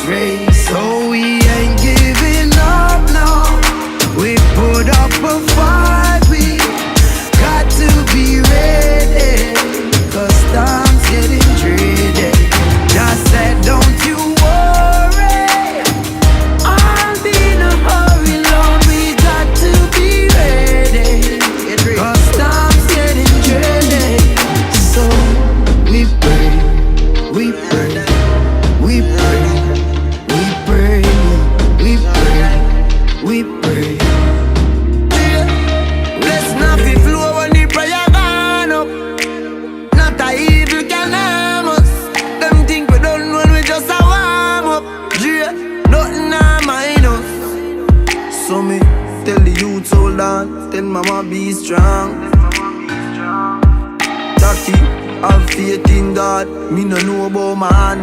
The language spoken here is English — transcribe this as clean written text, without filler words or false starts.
race. So we ain't giving up now. We put up a fight. We got to be ready, 'cause time's getting dreary. Just said don't you worry, I'll be in a hurry, Lord. We got to be ready, 'cause time's getting dreary. So we pray, we pray, we pray, we pray, we pray, we pray. Bless nothing flow when the prayer gone up. Not a evil can harm us. Them think we done when we just a warm up. Yeah, nothing a mind us. So me tell the youth hold on, tell mama be strong. Taki, have faith in God, me no know about man.